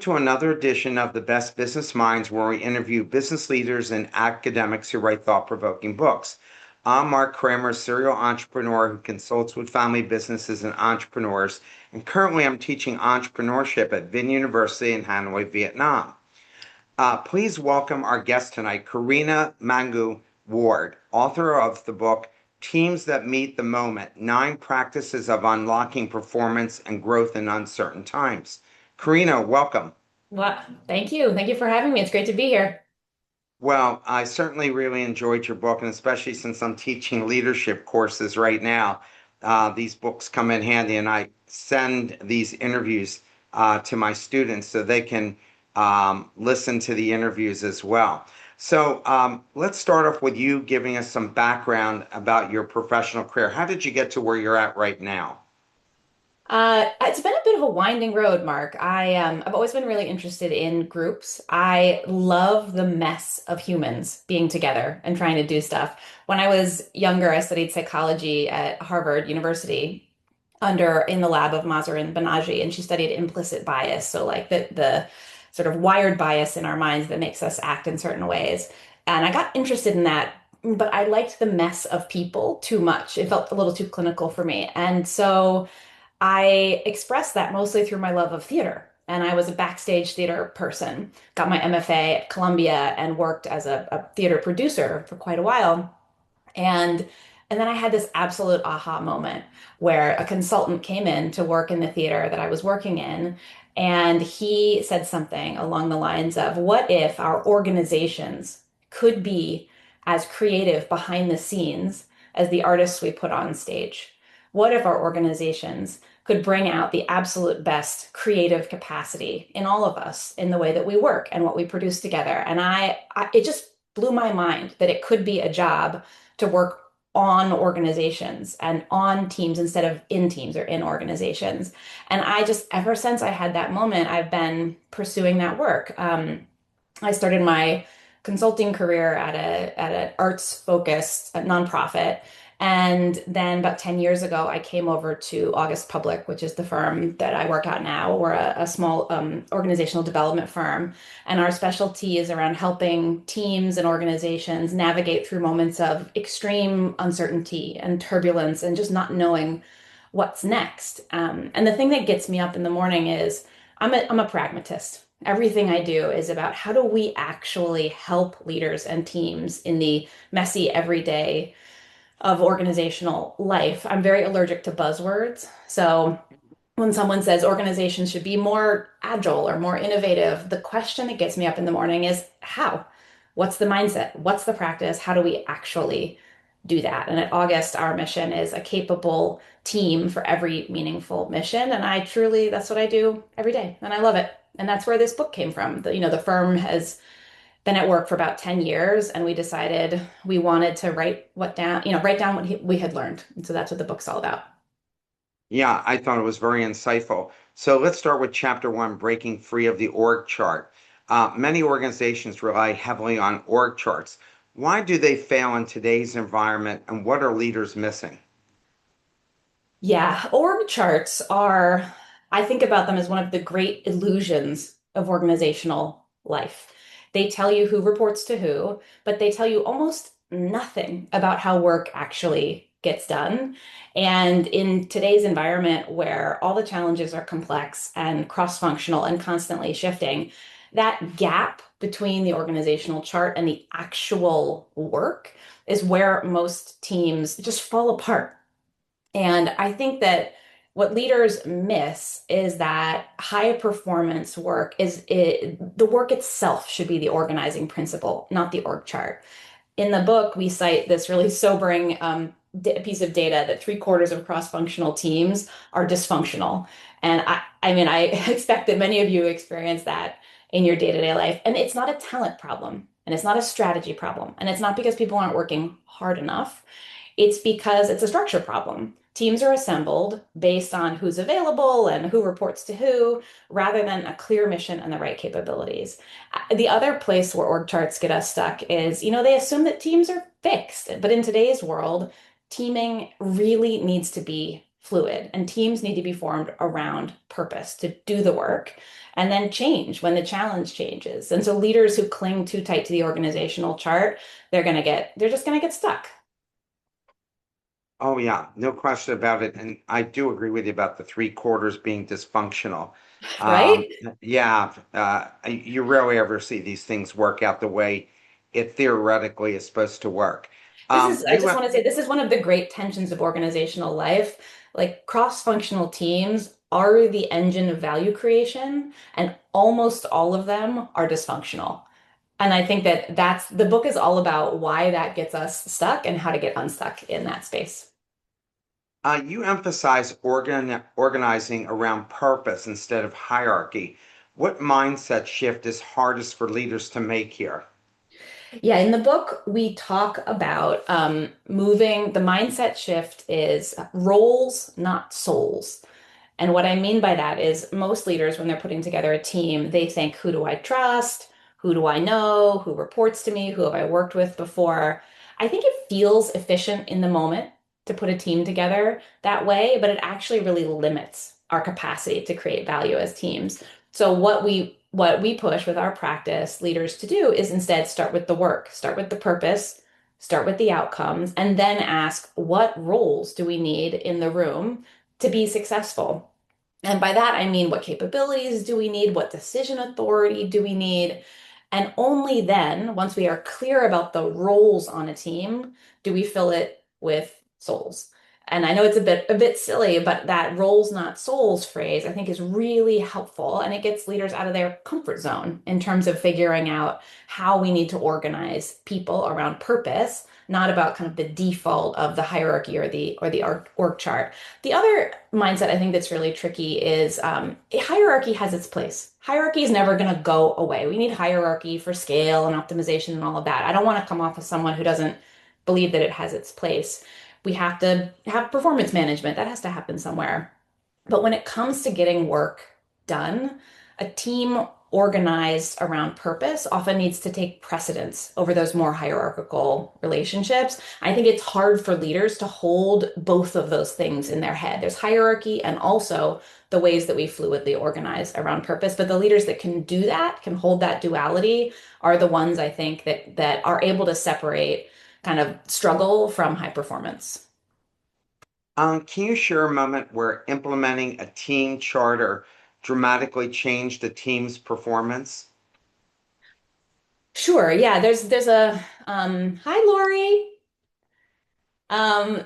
to another edition of the Best Business Minds, where we interview business leaders and academics who write thought-provoking books. I'm Marc Kramer, a serial entrepreneur who consults with family businesses and entrepreneurs, and currently I'm teaching entrepreneurship at Vinh University in Hanoi, Vietnam. Please welcome our guest tonight, Karina Mangu-Ward, author of the book Teams That Meet the Moment, 9 Practices of Unlocking Performance and Growth in Uncertain Times. Karina, welcome. Well, thank you. Thank you for having me. It's great to be here. Well, I certainly really enjoyed your book, and especially since I'm teaching leadership courses right now, these books come in handy, and I send these interviews to my students so they can listen to the interviews as well. So let's start off with you giving us some background about your professional career. How did you get to where you're at right now? It's been a bit of a winding road, Mark. I've always been really interested in groups. I love the mess of humans being together and trying to do stuff. When I was younger, I studied psychology at Harvard University under in the lab of Mahzarin Banaji, and she studied implicit bias, so like the sort of wired bias in our minds that makes us act in certain ways. And I got interested in that, but I liked the mess of people too much. It felt a little too clinical for me. And so I expressed that mostly through my love of theater. And I was a backstage theater person, got my MFA at Columbia and worked as a theater producer for quite a while. And and then I had this absolute aha moment where a consultant came in to work in the theater that I was working in, and he said something along the lines of, "What if our organizations could be as creative behind the scenes as the artists we put on stage? What if our organizations could bring out the absolute best creative capacity in all of us in the way that we work and what we produce together?" And it just blew my mind that it could be a job to work on organizations and on teams instead of in teams or in organizations. And I just, ever since I had that moment, I've been pursuing that work. I started my consulting career at an arts focused nonprofit. And then about 10 years ago, I came over to August Public, which is the firm that I work at now. We're a small organizational development firm. And our specialty is around helping teams and organizations navigate through moments of extreme uncertainty and turbulence and just not knowing what's next. And the thing that gets me up in the morning is I'm a pragmatist. Everything I do is about how do we actually help leaders and teams in the messy everyday of organizational life. I'm very allergic to buzzwords. So when someone says organizations should be more agile or more innovative, the question that gets me up in the morning is how? What's the mindset? What's the practice? How do we actually do that? And at August, our mission is a capable team for every meaningful mission. And I truly, that's what I do every day. And I love it. And that's where this book came from. The firm has been at work for about 10 years, and we decided we wanted to write down what we had learned. And so that's what the book's all about. Yeah, I thought it was very insightful. So let's start with chapter one, breaking free of the org chart. Many organizations rely heavily on org charts. Why do they fail in today's environment, and what are leaders missing? Yeah, org charts are, I think about them as one of the great illusions of organizational life. They tell you who reports to who, but they tell you almost nothing about how work actually gets done. And in today's environment where all the challenges are complex and cross-functional and constantly shifting, that gap between the organizational chart and the actual work is where most teams just fall apart. And I think that what leaders miss is that high performance work the work itself should be the organizing principle, not the org chart. In the book, we cite this really sobering piece of data that three-quarters of cross-functional teams are dysfunctional. And I mean, I expect that many of you experience that in your day-to-day life. And it's not a talent problem, and it's not a strategy problem, and it's not because people aren't working hard enough. It's because it's a structure problem. Teams are assembled based on who's available and who reports to who, rather than a clear mission and the right capabilities. The other place where org charts get us stuck is, they assume that teams are fixed. But in today's world, teaming really needs to be fluid, and teams need to be formed around purpose to do the work and then change when the challenge changes. And so leaders who cling too tight to the organizational chart, they're just going to get stuck, Oh, yeah, no question about it. And I do agree with you about the three quarters being dysfunctional. Um, right? yeah, you rarely ever see these things work out the way it theoretically is supposed to work. I You just want to say, this is one of the great tensions of organizational life. Like cross-functional teams are the engine of value creation, and almost all of them are dysfunctional. And I think that the book is all about why that gets us stuck and how to get unstuck in that space. you emphasize organizing around purpose instead of hierarchy. What mindset shift is hardest for leaders to make here? Yeah, in the book, we talk about moving. The mindset shift is roles, not souls. And what I mean by that is most leaders, when they're putting together a team, they think, who do I trust? Who do I know? Who reports to me? Who have I worked with before? I think it feels efficient in the moment to put a team together that way, but it actually really limits our capacity to create value as teams. So what we push with our practice leaders to do is instead start with the work, start with the purpose, start with the outcomes, and then ask what roles do we need in the room to be successful? And by that, I mean, what capabilities do we need? What decision authority do we need? And only then, once we are clear about the roles on a team, do we fill it with souls. And I know it's a bit silly, but that roles not souls phrase I think is really helpful, and it gets leaders out of their comfort zone in terms of figuring out how we need to organize people around purpose, not about kind of the default of the hierarchy or the org chart. The other mindset I think that's really tricky is hierarchy has its place. Hierarchy is never going to go away. We need hierarchy for scale and optimization and all of that. I don't want to come off as someone who doesn't believe that it has its place. We have to have performance management. That has to happen somewhere. But when it comes to getting work done, a team organized around purpose often needs to take precedence over those more hierarchical relationships. I think it's hard for leaders to hold both of those things in their head. There's hierarchy and also the ways that we fluidly organize around purpose. But the leaders that can do that, can hold that duality, are the ones I think that are able to separate kind of struggle from high performance. Can you share a moment where implementing a team charter dramatically changed the team's performance? Sure. Yeah, there's a hi Lori.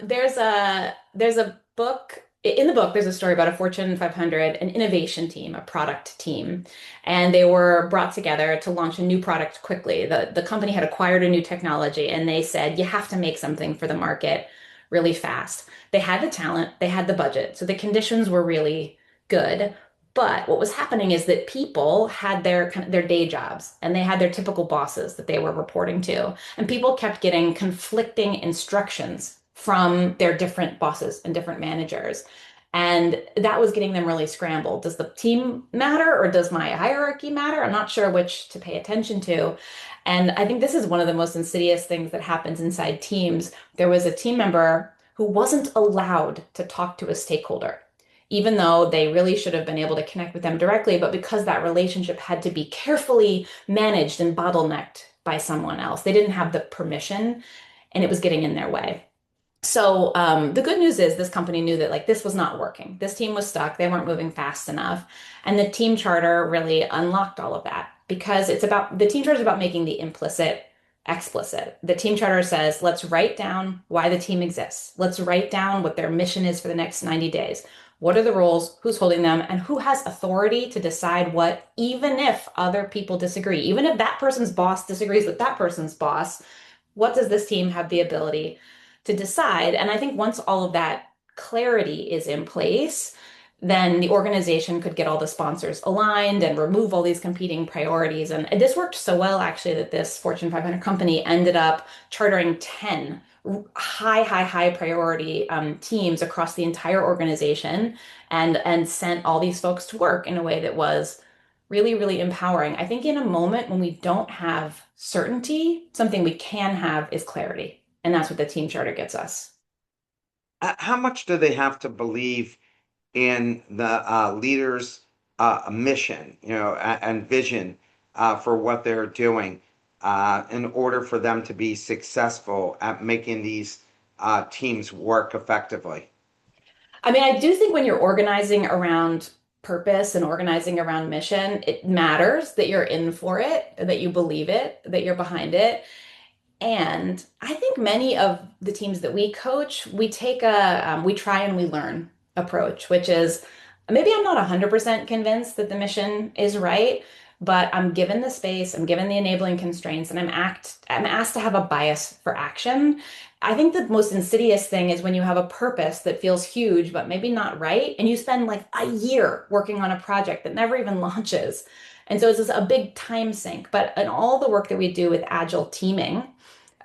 There's a book in the book. There's a story about a Fortune 500, an innovation team, a product team, and they were brought together to launch a new product quickly. The company had acquired a new technology, and they said you have to make something for the market really fast. They had the talent, they had the budget, so the conditions were really good. But what was happening is that people had their kind of their day jobs, and they had their typical bosses that they were reporting to. And people kept getting conflicting instructions from their different bosses and different managers. And that was getting them really scrambled. Does the team matter or does my hierarchy matter? I'm not sure which to pay attention to. And I think this is one of the most insidious things that happens inside teams. There was a team member who wasn't allowed to talk to a stakeholder, even though they really should have been able to connect with them directly. But because that relationship had to be carefully managed and bottlenecked by someone else, they didn't have the permission, and it was getting in their way. So the good news is this company knew that like this was not working. This team was stuck. They weren't moving fast enough. And the team charter really unlocked all of that because the team charter is about making the implicit explicit. The team charter says, let's write down why the team exists. Let's write down what their mission is for the next 90 days. What are the roles? Who's holding them? And who has authority to decide what, even if other people disagree, even if that person's boss disagrees with that person's boss, what does this team have the ability to decide? And I think once all of that clarity is in place, then the organization could get all the sponsors aligned and remove all these competing priorities. And this worked so well, actually, that this Fortune 500 company ended up chartering 10 high priority teams across the entire organization and sent all these folks to work in a way that was really empowering. I think in a moment when we don't have certainty, something we can have is clarity. And that's what the team charter gets us. How much do they have to believe in the leader's mission, and vision for what they're doing in order for them to be successful at making these teams work effectively? I mean, I do think when you're organizing around purpose and organizing around mission, it matters that you're in for it, that you believe it, that you're behind it. And I think many of the teams that we coach, we take we try and we learn approach, which is maybe I'm not 100% convinced that the mission is right, but I'm given the space, I'm given the enabling constraints, and I'm asked to have a bias for action. I think the most insidious thing is when you have a purpose that feels huge, but maybe not right, and you spend like a year working on a project that never even launches. And so it's just a big time sink. But in all the work that we do with agile teaming,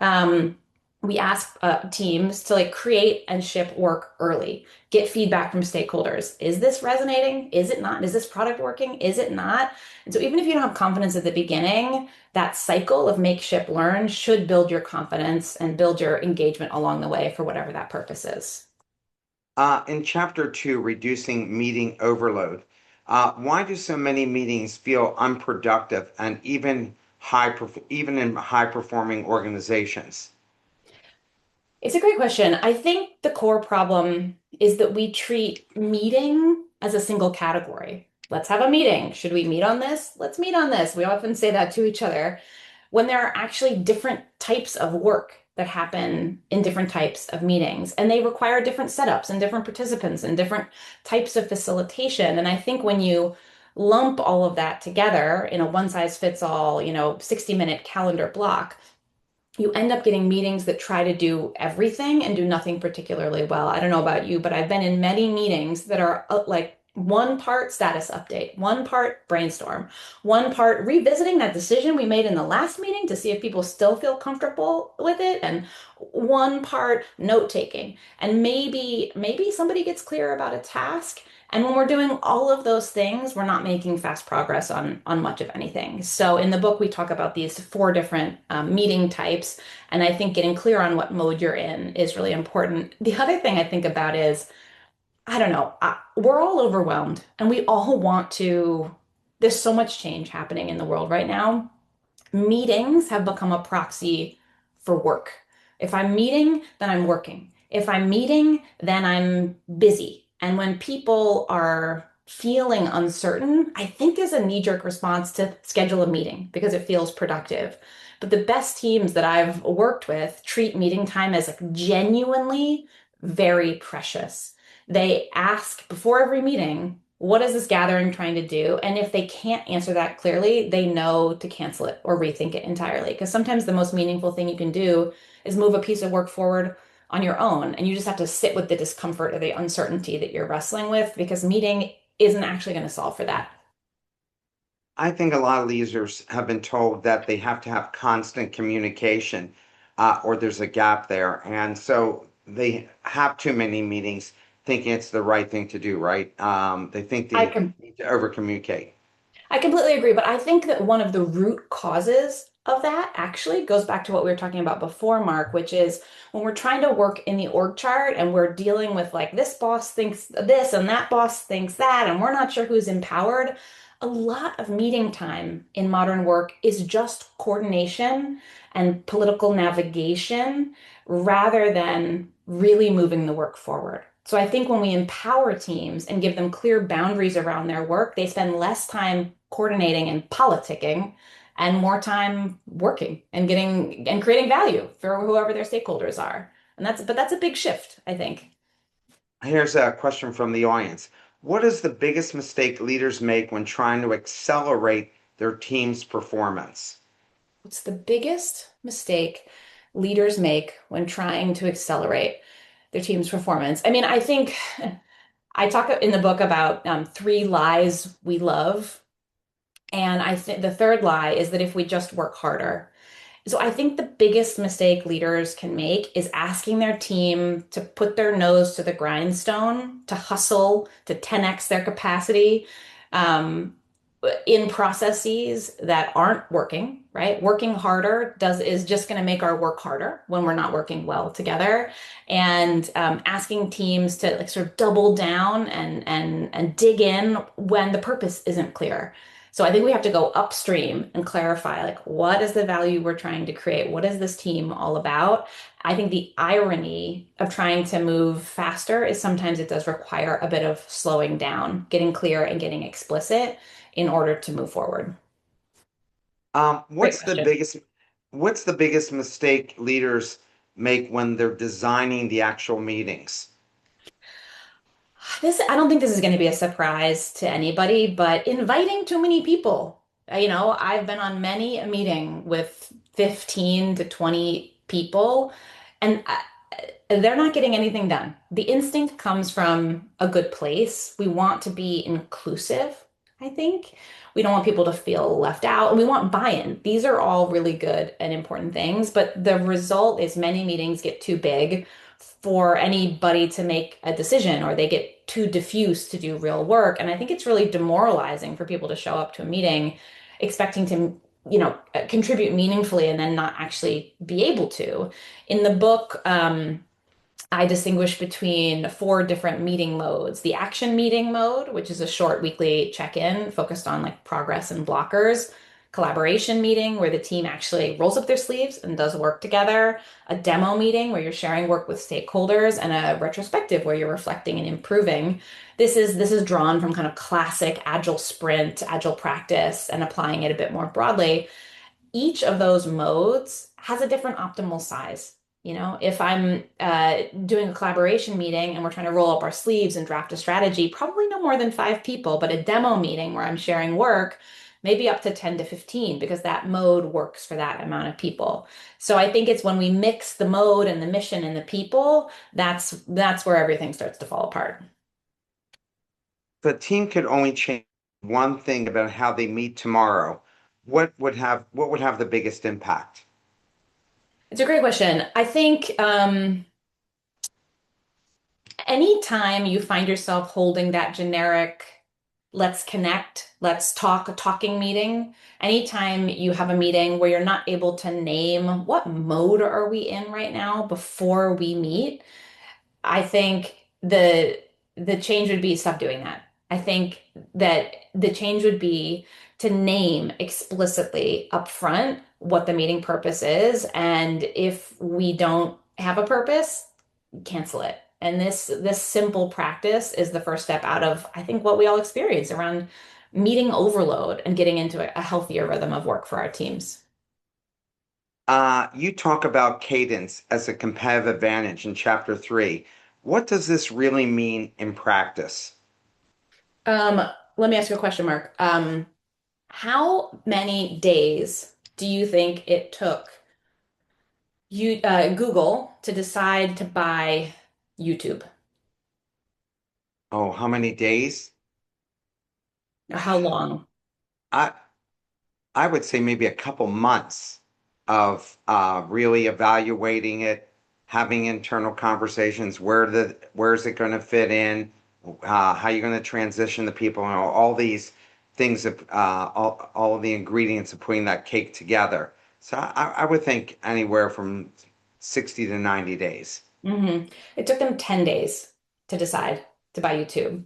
um, we ask teams to like create and ship work early, get feedback from stakeholders. Is this resonating? Is it not? Is this product working? Is it not? And so even if you don't have confidence at the beginning, that cycle of make, ship, learn should build your confidence and build your engagement along the way for whatever that purpose is. In chapter two, reducing meeting overload, why do so many meetings feel unproductive and even in high performing organizations? It's a great question. I think the core problem is that we treat meeting as a single category. Let's have a meeting. Should we meet on this? Let's meet on this. We often say that to each other when there are actually different types of work that happen in different types of meetings, and they require different setups and different participants and different types of facilitation. And I think when you lump all of that together in a one size fits all, 60-minute calendar block, you end up getting meetings that try to do everything and do nothing particularly well. I don't know about you, but I've been in many meetings that are like one part status update, one part brainstorm, one part revisiting that decision we made in the last meeting to see if people still feel comfortable with it, and one part note taking. And maybe somebody gets clear about a task. And when we're doing all of those things, we're not making fast progress on much of anything. So in the book, we talk about these four different meeting types, and I think getting clear on what mode you're in is really important. The other thing I think about is, I don't know, we're all overwhelmed, and we all want to. There's so much change happening in the world right now. Meetings have become a proxy for work. If I'm meeting, then I'm working. If I'm meeting, then I'm busy. And when people are feeling uncertain, I think there's a knee-jerk response to schedule a meeting because it feels productive. But the best teams that I've worked with treat meeting time as like genuinely very precious. They ask before every meeting, what is this gathering trying to do? And if they can't answer that clearly, they know to cancel it or rethink it entirely. Because sometimes the most meaningful thing you can do is move a piece of work forward on your own. And you just have to sit with the discomfort or the uncertainty that you're wrestling with because meeting isn't actually going to solve for that. I think a lot of leaders have been told that they have to have constant communication, or there's a gap there. And so they have too many meetings thinking it's the right thing to do, right? They think I they com need to over communicate. I completely agree, but I think that one of the root causes of that actually goes back to what we were talking about before, Mark, which is when we're trying to work in the org chart and we're dealing with like this boss thinks this and that boss thinks that, and we're not sure who's empowered. A lot of meeting time in modern work is just coordination and political navigation rather than really moving the work forward. So I think when we empower teams and give them clear boundaries around their work, they spend less time coordinating and politicking and more time working and getting and creating value for whoever their stakeholders are. And that's a big shift, I think. Here's a question from the audience. What is the biggest mistake leaders make when trying to accelerate their team's performance? What's the biggest mistake leaders make when trying to accelerate their team's performance? I mean, I think I talk in the book about three lies we love. And I think the third lie is that if we just work harder. So I think the biggest mistake leaders can make is asking their team to put their nose to the grindstone, to hustle, to 10x their capacity. Um, in processes that aren't working, right? Working harder is just going to make our work harder when we're not working well together. And asking teams to like sort of double down and dig in when the purpose isn't clear. So I think we have to go upstream and clarify like what is the value we're trying to create? What is this team all about? I think the irony of trying to move faster is sometimes it does require a bit of slowing down, getting clear and getting explicit in order to move forward? Um, Great what's the question. biggest what's the biggest mistake leaders make when they're designing the actual meetings? I don't think this is going to be a surprise to anybody, but inviting too many people. I've been on many a meeting with 15 to 20 people, and they're not getting anything done. The instinct comes from a good place. We want to be inclusive, I think. We don't want people to feel left out, and we want buy-in. These are all really good and important things, but the result is many meetings get too big for anybody to make a decision, or they get too diffuse to do real work. And I think it's really demoralizing for people to show up to a meeting expecting to, contribute meaningfully and then not actually be able to. In the book, I distinguish between four different meeting modes. The action meeting mode, which is a short weekly check-in focused on like progress and blockers. Collaboration meeting, where the team actually rolls up their sleeves and does work together. A demo meeting, where you're sharing work with stakeholders, and a retrospective, where you're reflecting and improving. This is drawn from kind of classic agile sprint, agile practice, and applying it a bit more broadly. Each of those modes has a different optimal size. If I'm doing a collaboration meeting and we're trying to roll up our sleeves and draft a strategy, probably no more than 5 people, but a demo meeting where I'm sharing work, maybe up to 10 to 15, because that mode works for that amount of people. So I think it's when we mix the mode and the mission and the people, that's where everything starts to fall apart. The team could only change one thing about how they meet tomorrow. What would have the biggest impact? It's a great question. I think anytime you find yourself holding that generic, let's connect, let's talk, a talking meeting, anytime you have a meeting where you're not able to name what mode are we in right now before we meet, I think the change would be stop doing that. I think that the change would be to name explicitly upfront what the meeting purpose is, and if we don't have a purpose, cancel it. And this simple practice is the first step out of, I think, what we all experience around meeting overload and getting into a healthier rhythm of work for our teams. You talk about cadence as a competitive advantage in chapter 3. What does this really mean in practice? Um, Let me ask you a question, Mark. How many days do you think it took Google to decide to buy YouTube? Oh, how many days? Or how long? I I would say maybe a couple months of really evaluating it, having internal conversations. Where's it going to fit in? How you're going to transition the people, and all these things of all of the ingredients of putting that cake together. So I would think anywhere from 60 to 90 days. It took them 10 days to decide to buy YouTube.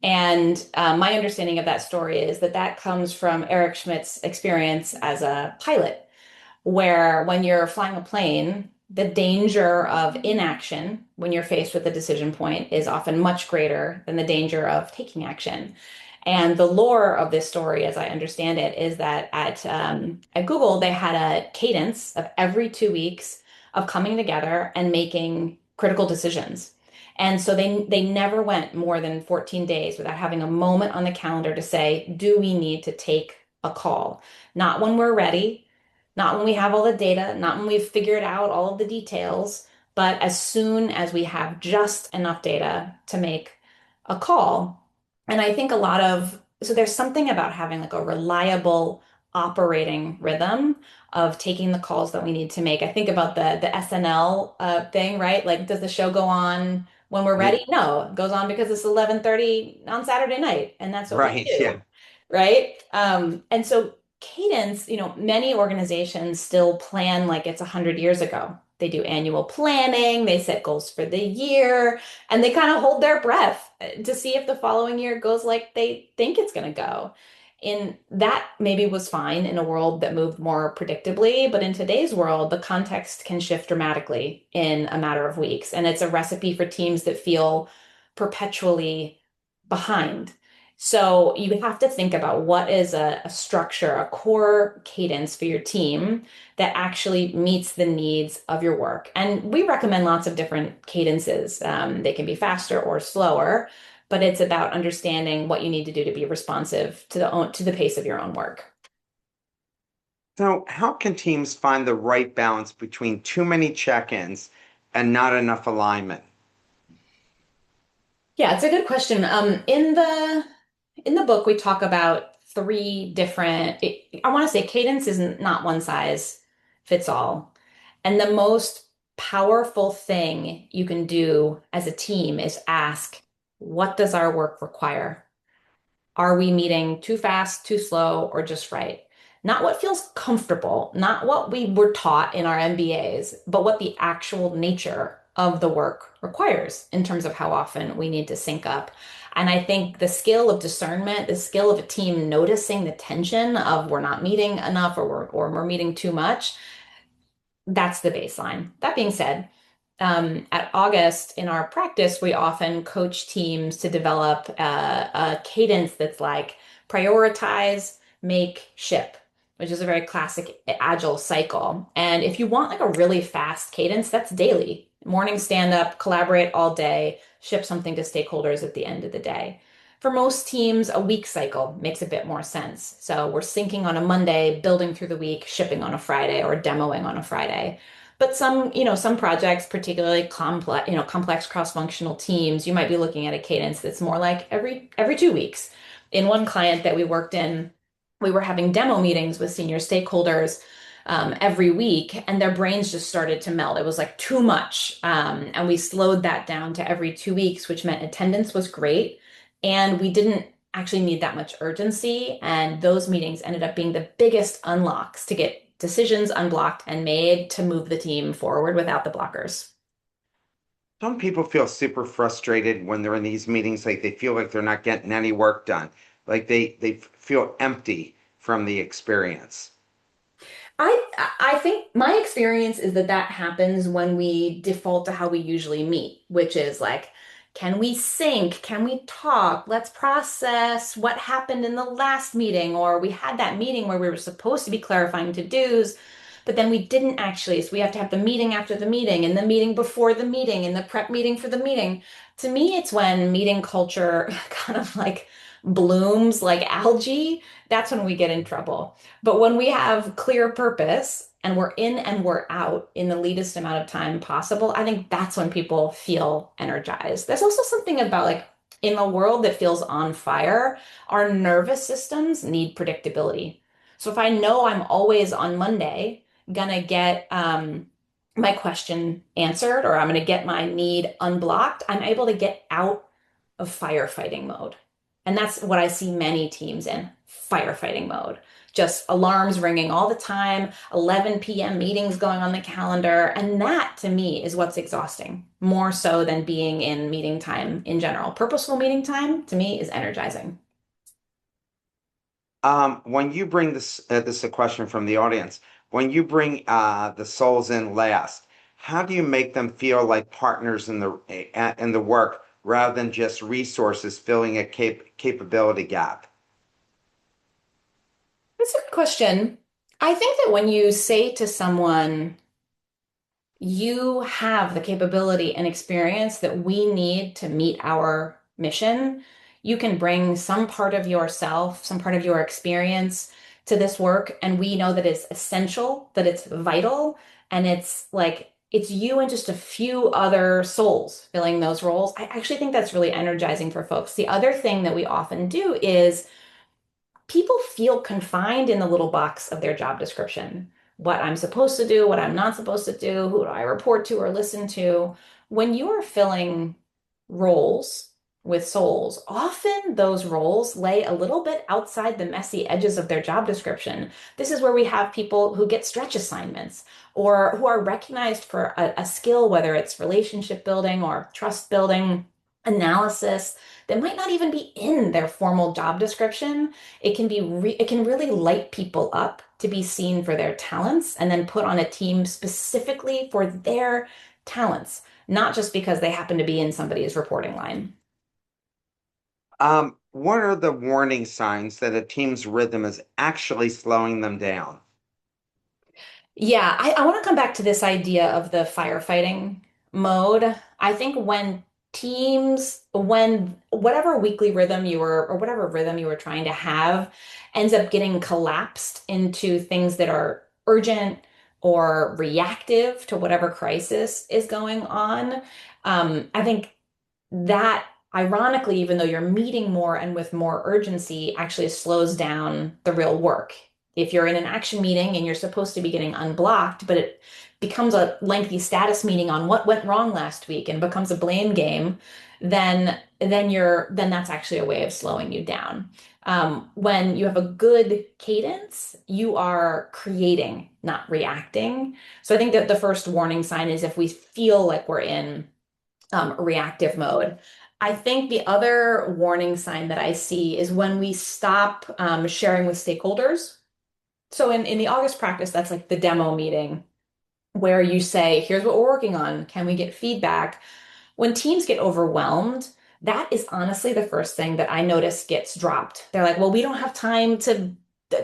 And my understanding of that story is that that comes from Eric Schmidt's experience as a pilot, where when you're flying a plane, the danger of inaction when you're faced with a decision point is often much greater than the danger of taking action. And the lore of this story, as I understand it, is that at Google they had a cadence of every 2 weeks of coming together and making critical decisions. And so they never went more than 14 days without having a moment on the calendar to say, do we need to take a call? Not when we're ready, not when we have all the data, not when we've figured out all of the details, but as soon as we have just enough data to make a call. And I think so there's something about having like a reliable operating rhythm of taking the calls that we need to make. I think about the SNL thing, right? Like, does the show go on when we're Yeah, ready? No, it goes on because it's 11:30 on Saturday night, and that's what we right. Yeah. do. right? And so cadence, many organizations still plan like it's 100 years ago. They do annual planning, they set goals for the year, and they kind of hold their breath to see if the following year goes like they think it's going to go. In that maybe was fine in a world that moved more predictably, but in today's world, the context can shift dramatically in a matter of weeks. And it's a recipe for teams that feel perpetually behind. So you have to think about what is a structure, a core cadence for your team that actually meets the needs of your work. And we recommend lots of different cadences. They can be faster or slower, but it's about understanding what you need to do to be responsive to the pace of your own work. So, how can teams find the right balance between too many check-ins and not enough alignment? Yeah, it's a good question. In the book, we talk about three different, I want to say cadence is not one size fits all. And the most powerful thing you can do as a team is ask, what does our work require? Are we meeting too fast, too slow, or just right? Not what feels comfortable, not what we were taught in our MBAs, but what the actual nature of the work requires in terms of how often we need to sync up. And I think the skill of discernment, the skill of a team noticing the tension of we're not meeting enough or we're meeting too much, that's the baseline. That being said, at August in our practice, we often coach teams to develop a cadence that's like prioritize, make, ship, which is a very classic agile cycle. And if you want like a really fast cadence, that's daily. Morning stand up, collaborate all day, ship something to stakeholders at the end of the day. For most teams, a week cycle makes a bit more sense. So we're syncing on a Monday, building through the week, shipping on a Friday, or demoing on a Friday. But some projects, particularly complex cross-functional teams, you might be looking at a cadence that's more like every 2 weeks. In one client that we worked in, we were having demo meetings with senior stakeholders every week, and their brains just started to melt. It was like too much. And we slowed that down to every 2 weeks, which meant attendance was great. And we didn't actually need that much urgency. And those meetings ended up being the biggest unlocks to get decisions unblocked and made to move the team forward without the blockers. Some people feel super frustrated when they're in these meetings, like they feel like they're not getting any work done, like they feel empty from the experience. I think my experience is that that happens when we default to how we usually meet, which is like, can we sync? Can we talk? Let's process what happened in the last meeting, or we had that meeting where we were supposed to be clarifying to-dos, but then we didn't actually. So we have to have the meeting after the meeting, and the meeting before the meeting, and the prep meeting for the meeting. To me, it's when meeting culture kind of like blooms like algae. That's when we get in trouble. But when we have clear purpose and we're in and we're out in the least amount of time possible, I think that's when people feel energized. There's also something about like in a world that feels on fire, our nervous systems need predictability. So if I know I'm always on Monday gonna get my question answered or I'm gonna get my need unblocked, I'm able to get out of firefighting mode. And that's what I see many teams in firefighting mode. Just alarms ringing all the time, 11 p.m. meetings going on the calendar. And that to me is what's exhausting, more so than being in meeting time in general. Purposeful meeting time to me is energizing. When you bring this is a question from the audience. When you bring the souls in last, how do you make them feel like partners in the work rather than just resources filling a capability gap? That's a good question. I think that when you say to someone, you have the capability and experience that we need to meet our mission. You can bring some part of yourself, some part of your experience to this work, and we know that it's essential, that it's vital, and it's like it's you and just a few other souls filling those roles. I actually think that's really energizing for folks. The other thing that we often do is people feel confined in the little box of their job description. What I'm supposed to do, what I'm not supposed to do, who do I report to or listen to. When you are filling roles, with souls, often those roles lay a little bit outside the messy edges of their job description. This is where we have people who get stretch assignments or who are recognized for a skill, whether it's relationship building or trust building, analysis, that might not even be in their formal job description. It can really light people up to be seen for their talents and then put on a team specifically for their talents, not just because they happen to be in somebody's reporting line. What are the warning signs that a team's rhythm is actually slowing them down? Yeah, I want to come back to this idea of the firefighting mode. I think when whatever weekly rhythm you were, or whatever rhythm you were trying to have, ends up getting collapsed into things that are urgent or reactive to whatever crisis is going on, I think that ironically, even though you're meeting more and with more urgency, actually slows down the real work. If you're in an action meeting and you're supposed to be getting unblocked, but it becomes a lengthy status meeting on what went wrong last week and becomes a blame game, then that's actually a way of slowing you down. When you have a good cadence, you are creating, not reacting. So I think that the first warning sign is if we feel like we're in reactive mode. I think the other warning sign that I see is when we stop sharing with stakeholders. So in the August practice, that's like the demo meeting where you say, here's what we're working on. Can we get feedback? When teams get overwhelmed, that is honestly the first thing that I notice gets dropped. They're like, well, we don't have time to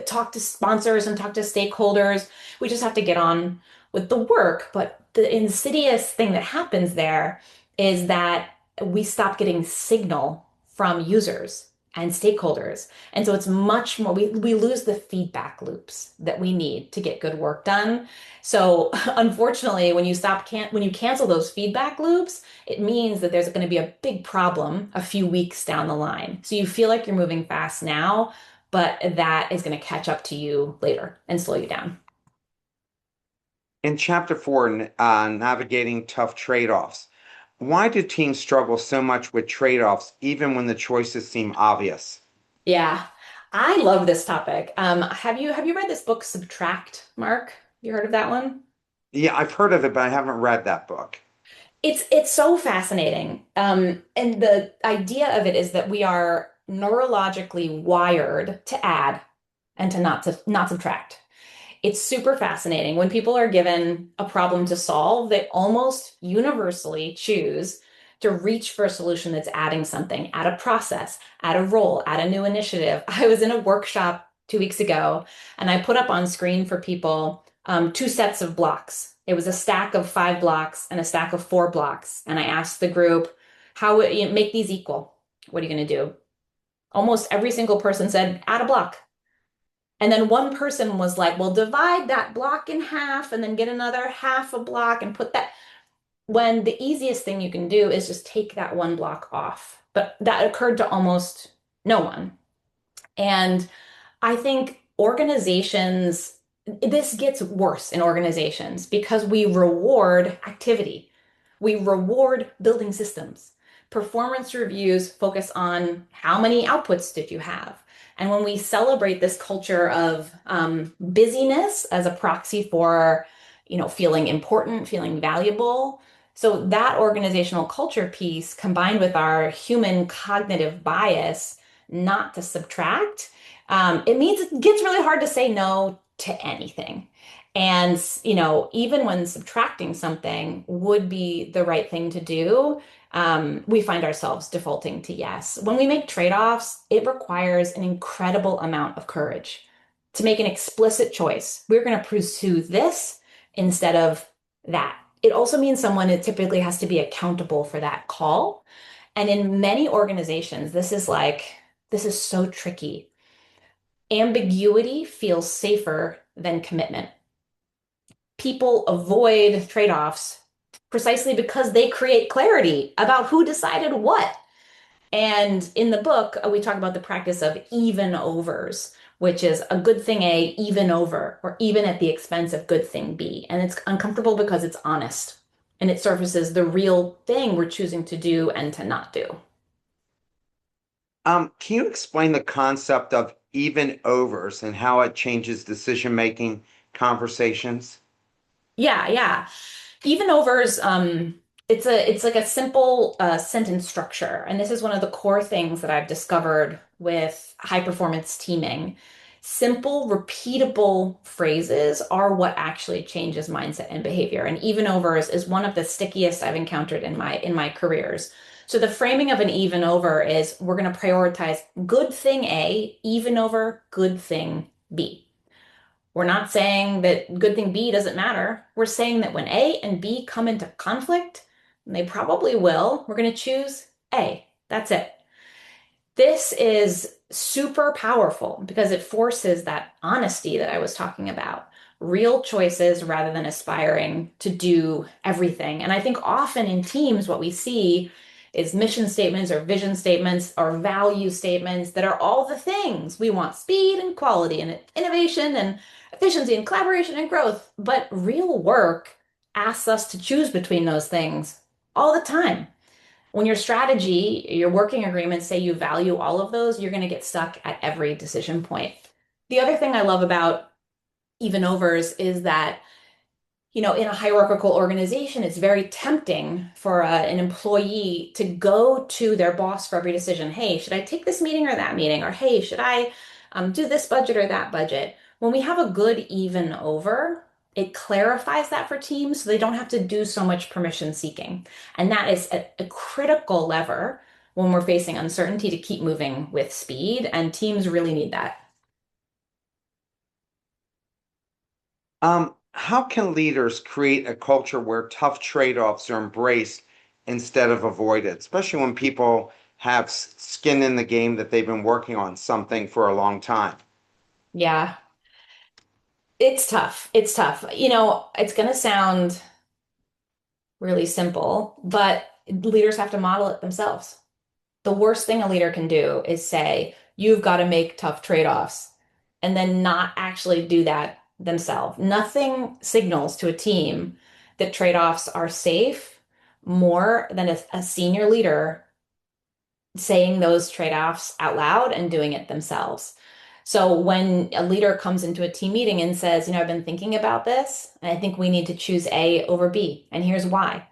talk to sponsors and talk to stakeholders. We just have to get on with the work. But the insidious thing that happens there is that we stop getting signal from users and stakeholders. And so it's much more, we lose the feedback loops that we need to get good work done. So unfortunately, when you cancel those feedback loops, it means that there's going to be a big problem a few weeks down the line. So you feel like you're moving fast now, but that is going to catch up to you later and slow you down. In chapter four, navigating tough trade-offs, why do teams struggle so much with trade-offs even when the choices seem obvious? Yeah, I love this topic. Have you read this book, Subtract, Mark? You heard of that one? Yeah, I've heard of it, but I haven't read that book. It's so fascinating. And the idea of it is that we are neurologically wired to add and to not subtract. It's super fascinating. When people are given a problem to solve, they almost universally choose to reach for a solution that's adding something, add a process, add a role, add a new initiative. I was in a workshop 2 weeks ago and I put up on screen for people two sets of blocks. It was a stack of 5 blocks and a stack of 4 blocks. And I asked the group, how would you make these equal? What are you going to do? Almost every single person said, add a block. And then one person was like, well, divide that block in half and then get another half a block and put that. When the easiest thing you can do is just take that one block off. But that occurred to almost no one. And I think this gets worse in organizations because we reward activity. We reward building systems. Performance reviews focus on how many outputs did you have. And when we celebrate this culture of busyness as a proxy for, feeling important, feeling valuable, so that organizational culture piece combined with our human cognitive bias not to subtract, it means it gets really hard to say no to anything. And, even when subtracting something would be the right thing to do, we find ourselves defaulting to yes. When we make trade-offs, it requires an incredible amount of courage to make an explicit choice. We're going to pursue this instead of that. It also means someone it typically has to be accountable for that call. And in many organizations, this is so tricky. Ambiguity feels safer than commitment. People avoid trade-offs precisely because they create clarity about who decided what. And in the book, we talk about the practice of even overs, which is a good thing A, even over, or even at the expense of good thing B. And it's uncomfortable because it's honest and it surfaces the real thing we're choosing to do and to not do. Can you explain the concept of even overs and how it changes decision-making conversations? Yeah. Even overs, it's like a simple sentence structure, and this is one of the core things that I've discovered with high performance teaming. Simple, repeatable phrases are what actually changes mindset and behavior. And even overs is one of the stickiest I've encountered in my careers. So the framing of an even over is we're going to prioritize good thing A even over good thing B. We're not saying that good thing B doesn't matter. We're saying that when A and B come into conflict, and they probably will, we're going to choose A. That's it. This is super powerful because it forces that honesty that I was talking about, real choices rather than aspiring to do everything. And I think often in teams, what we see is mission statements or vision statements or value statements that are all the things. We want speed and quality and innovation and efficiency and collaboration and growth. But real work asks us to choose between those things all the time. When your strategy, your working agreements say you value all of those, you're going to get stuck at every decision point. The other thing I love about even overs is that in a hierarchical organization, it's very tempting for an employee to go to their boss for every decision. Hey, should I take this meeting or that meeting? Or hey, should I do this budget or that budget? When we have a good even over, it clarifies that for teams so they don't have to do so much permission seeking. And that is a critical lever when we're facing uncertainty to keep moving with speed. And teams really need that. How can leaders create a culture where tough trade-offs are embraced instead of avoided, especially when people have skin in the game that they've been working on something for a long time? Yeah, it's tough. It's tough. It's going to sound really simple, but leaders have to model it themselves. The worst thing a leader can do is say, you've got to make tough trade-offs, and then not actually do that themselves. Nothing signals to a team that trade-offs are safe more than a senior leader saying those trade-offs out loud and doing it themselves. So when a leader comes into a team meeting and says, I've been thinking about this, and I think we need to choose A over B, and here's why.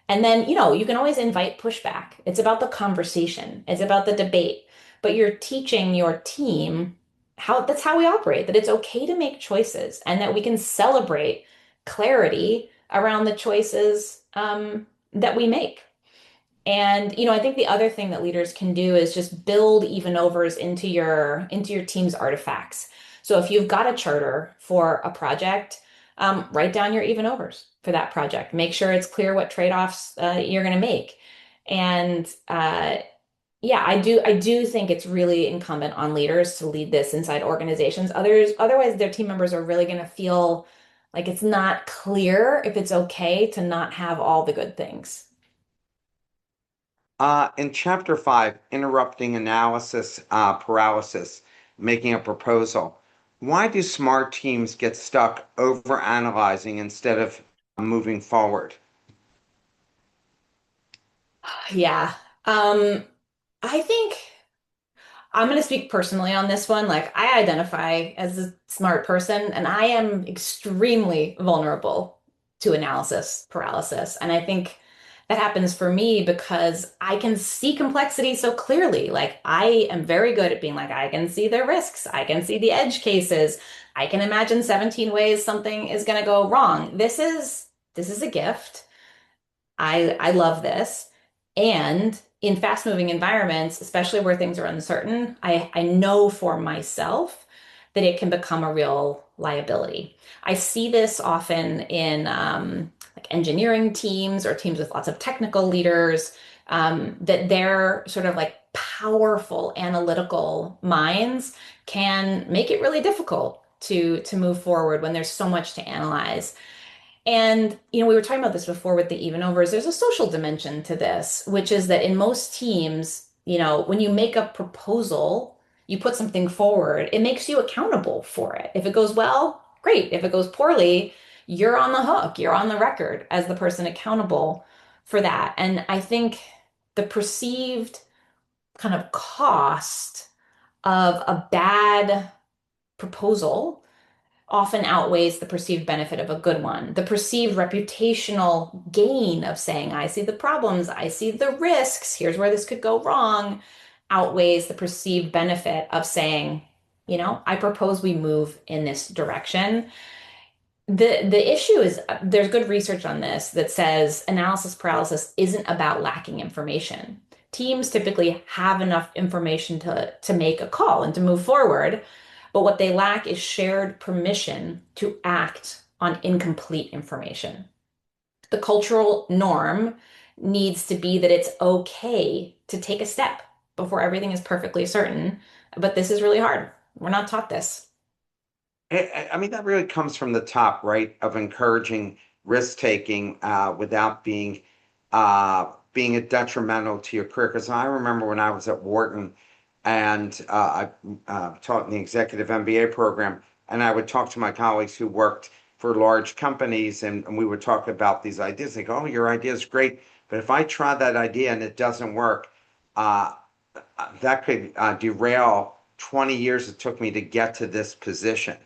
And then, you can always invite pushback. It's about the conversation, it's about the debate, but you're teaching your team how that's how we operate, that it's okay to make choices and that we can celebrate clarity around the choices that we make. And I think the other thing that leaders can do is just build even overs into your team's artifacts. So if you've got a charter for a project, write down your even overs for that project. Make sure it's clear what trade-offs you're going to make. And yeah, I do think it's really incumbent on leaders to lead this inside organizations. Otherwise, their team members are really going to feel like it's not clear if it's okay to not have all the good things. In chapter 5, interrupting analysis paralysis, making a proposal. Why do smart teams get stuck over analyzing instead of moving forward? Yeah. Um, I think I'm going to speak personally on this one. Like, I identify as a smart person, and I am extremely vulnerable to analysis paralysis. And I think that happens for me because I can see complexity so clearly. Like, I am very good at being like, I can see the risks, I can see the edge cases, I can imagine 17 ways something is going to go wrong. This is a gift. I love this. And in fast-moving environments, especially where things are uncertain, I know for myself that it can become a real liability. I see this often in like engineering teams or teams with lots of technical leaders, that their sort of like powerful analytical minds can make it really difficult to move forward when there's so much to analyze. And, we were talking about this before with the even overs. There's a social dimension to this, which is that in most teams, when you make a proposal, you put something forward, it makes you accountable for it. If it goes well, great. If it goes poorly, you're on the hook, you're on the record as the person accountable for that. And I think the perceived kind of cost of a bad proposal often outweighs the perceived benefit of a good one. The perceived reputational gain of saying, I see the problems, I see the risks, here's where this could go wrong, outweighs the perceived benefit of saying, I propose we move in this direction. The issue is there's good research on this that says analysis paralysis isn't about lacking information. Teams typically have enough information to make a call and to move forward, but what they lack is shared permission to act on incomplete information. The cultural norm needs to be that it's okay to take a step before everything is perfectly certain, but this is really hard. We're not taught this. I mean, that really comes from the top, right? Of encouraging risk taking without being a detrimental to your career. Because I remember when I was at Wharton and I taught in the executive MBA program, and I would talk to my colleagues who worked for large companies, and we would talk about these ideas. They go, "Oh, your idea is great, but if I try that idea and it doesn't work, uh, that could derail 20 years it took me to get to this position."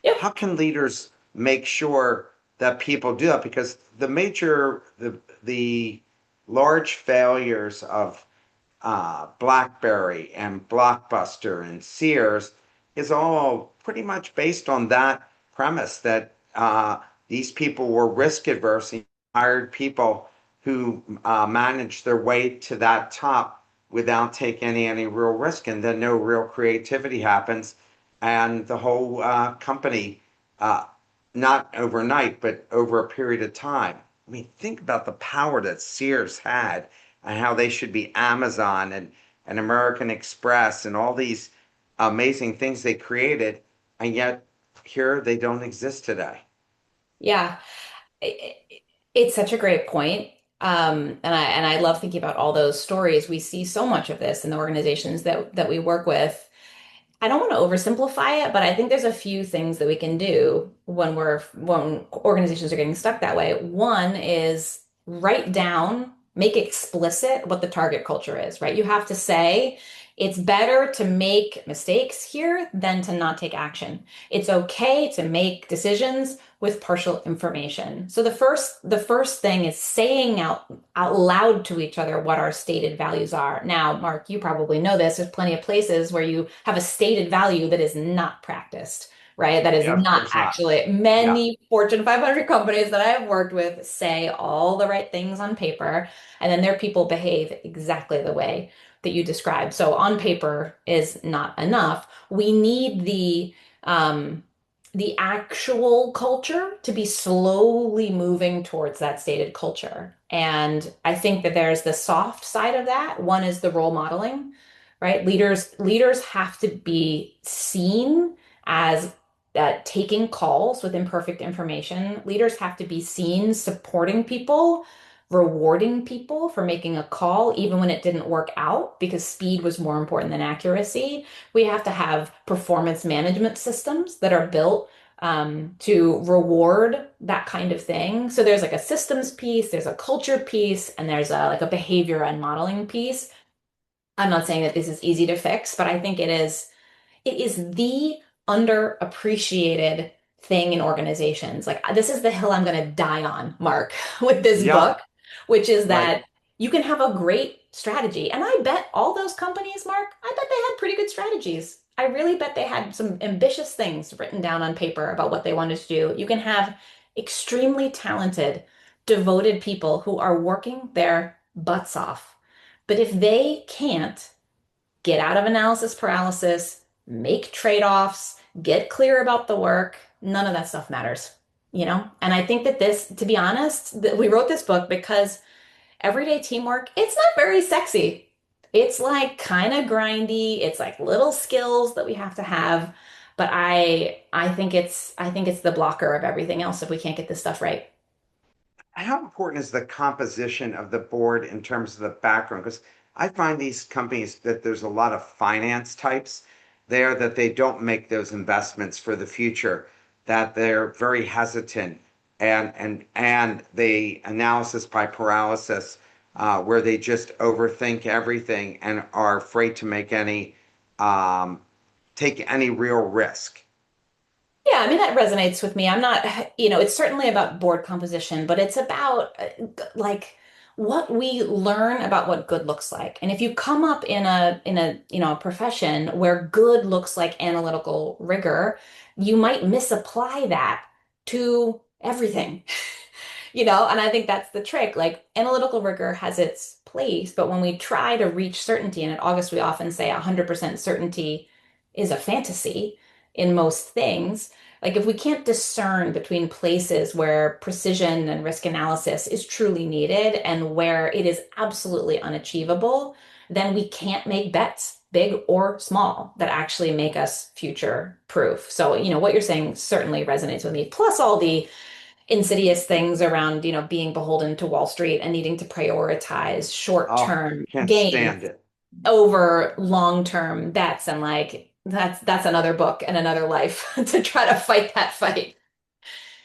Yep. How can leaders make sure that people do that? Because the large failures of BlackBerry and Blockbuster and Sears is all pretty much based on that premise that these people were risk adverse and hired people who managed their way to that top without taking any real risk, and then no real creativity happens, and the whole company, uh, not overnight, but over a period of time. I mean, think about the power that Sears had and how they should be Amazon and American Express and all these amazing things they created, and yet here they don't exist today. Yeah. It's such a great point. And I love thinking about all those stories. We see so much of this in the organizations that we work with. I don't want to oversimplify it, but I think there's a few things that we can do when organizations are getting stuck that way. One is write down, make explicit what the target culture is, right? You have to say it's better to make mistakes here than to not take action. It's okay to make decisions with partial information. So the first thing is saying out loud to each other what our stated values are. Now, Mark, you probably know this. There's plenty of places where you have a stated value that is not practiced, right? That is Yeah, of not course not. actually. Yeah. Many Fortune 500 companies that I have worked with say all the right things on paper, and then their people behave exactly the way that you described. So on paper is not enough. We need the actual culture to be slowly moving towards that stated culture. And I think that there's the soft side of that. One is the role modeling, right? Leaders have to be seen as taking calls with imperfect information. Leaders have to be seen supporting people, rewarding people for making a call, even when it didn't work out, because speed was more important than accuracy. We have to have performance management systems that are built to reward that kind of thing. So there's like a systems piece, there's a culture piece, and there's like a behavior and modeling piece. I'm not saying that this is easy to fix, but I think it is the underappreciated thing in organizations. Like this is the hill I'm going to die on, Mark, with this Yeah, book, which is right. that you can have a great strategy. And I bet all those companies, Mark, I bet they had pretty good strategies. I really bet they had some ambitious things written down on paper about what they wanted to do. You can have extremely talented, devoted people who are working their butts off. But if they can't get out of analysis paralysis, make trade-offs, get clear about the work. None of that stuff matters. And I think that this, to be honest, that we wrote this book because everyday teamwork, it's not very sexy. It's like kind of grindy. It's like little skills that we have to have. But I think it's the blocker of everything else if we can't get this stuff right. How important is the composition of the board in terms of the background? Because I find these companies that there's a lot of finance types there that they don't make those investments for the future, that they're very hesitant and the analysis by paralysis where they just overthink everything and are afraid to um, take any real risk. Yeah, I mean, that resonates with me. I'm not, it's certainly about board composition, but it's about like what we learn about what good looks like. And if you come up a profession where good looks like analytical rigor, you might misapply that to everything. And I think that's the trick. Like analytical rigor has its place, but when we try to reach certainty, and at August we often say 100% certainty is a fantasy in most things. Like if we can't discern between places where precision and risk analysis is truly needed and where it is absolutely unachievable, then we can't make bets, big or small, that actually make us future proof. So, what you're saying certainly resonates with me. Plus all the insidious things around, being beholden to Wall Street and needing to prioritize Oh, short-term can't stand gains it. over long-term bets. And like that's another book and another life to try to fight that fight.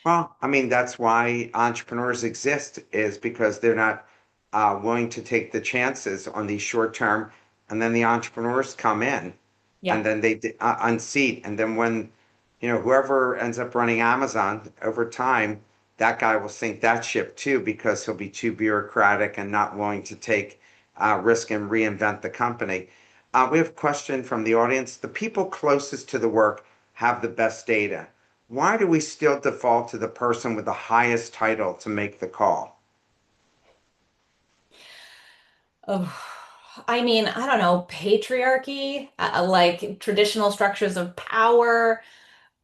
Well, I mean, that's why entrepreneurs exist, is because they're not willing to take the chances on these short term, and then the entrepreneurs come in, and Yeah. then they unseat, and then when whoever ends up running Amazon over time, that guy will sink that ship too because he'll be too bureaucratic and not willing to take risk and reinvent the company. We have a question from the audience. The people closest to the work have the best data. Why do we still default to the person with the highest title to make the call? Oh, I mean, I don't know, patriarchy, like traditional structures of power,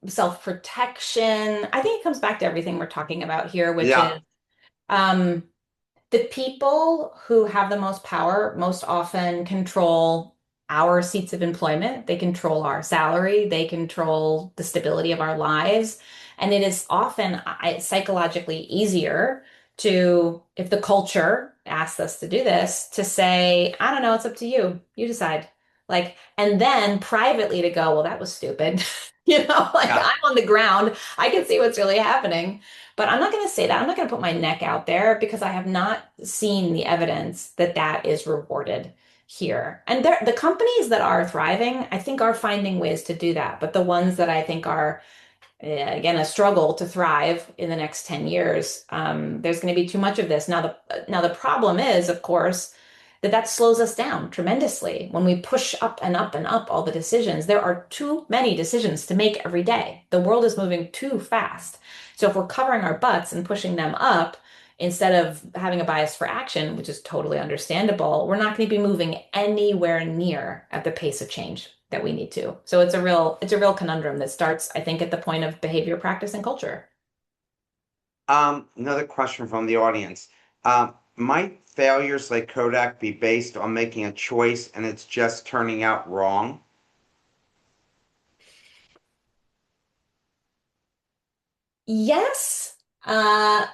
self-protection. I think it comes back to everything we're talking about here, which Yeah, is um, the people who have the most power most often control our seats of employment. They control our salary. They control the stability of our lives. And it is often psychologically easier to, if the culture asks us to do this, to say, I don't know, it's up to you. You decide. Like, and then privately to go, well, that was stupid. Like yeah. I'm on the ground. I can see what's really happening. But I'm not going to say that. I'm not going to put my neck out there because I have not seen the evidence that that is rewarded here. And the companies that are thriving, I think, are finding ways to do that. But the ones that I think are, again, a struggle to thrive in the next 10 years, there's going to be too much of this. Now the problem is, of course, that slows us down tremendously when we push up and up and up all the decisions. There are too many decisions to make every day. The world is moving too fast. So if we're covering our butts and pushing them up instead of having a bias for action, which is totally understandable, we're not going to be moving anywhere near at the pace of change that we need to. So it's a real conundrum that starts, I think, at the point of behavior, practice, and culture. Another question from the audience. Might failures like Kodak be based on making a choice and it's just turning out wrong? Yes. Uh,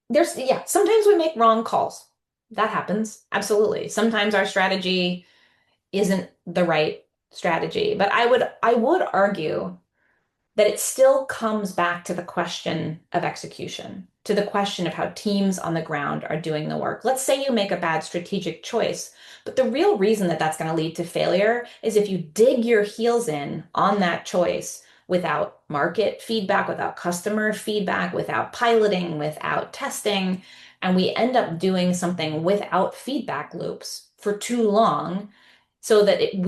yeah, sometimes we make wrong calls. That happens. Absolutely. Sometimes our strategy isn't the right strategy. But I would argue that it still comes back to the question of execution, to the question of how teams on the ground are doing the work. Let's say you make a bad strategic choice, but the real reason that that's going to lead to failure is if you dig your heels in on that choice without market feedback, without customer feedback, without piloting, without testing, and we end up doing something without feedback loops for too long so that it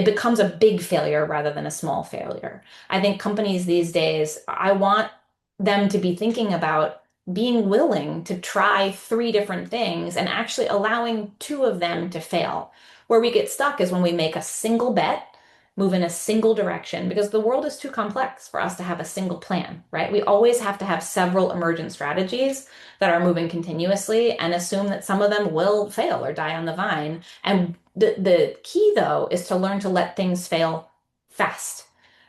becomes a big failure rather than a small failure. I think companies these days, I want them to be thinking about being willing to try three different things and actually allowing two of them to fail. Where we get stuck is when we make a single bet, move in a single direction, because the world is too complex for us to have a single plan, right? We always have to have several emergent strategies that are moving continuously and assume that some of them will fail or die on the vine. And the key, though, is to learn to let things fail fast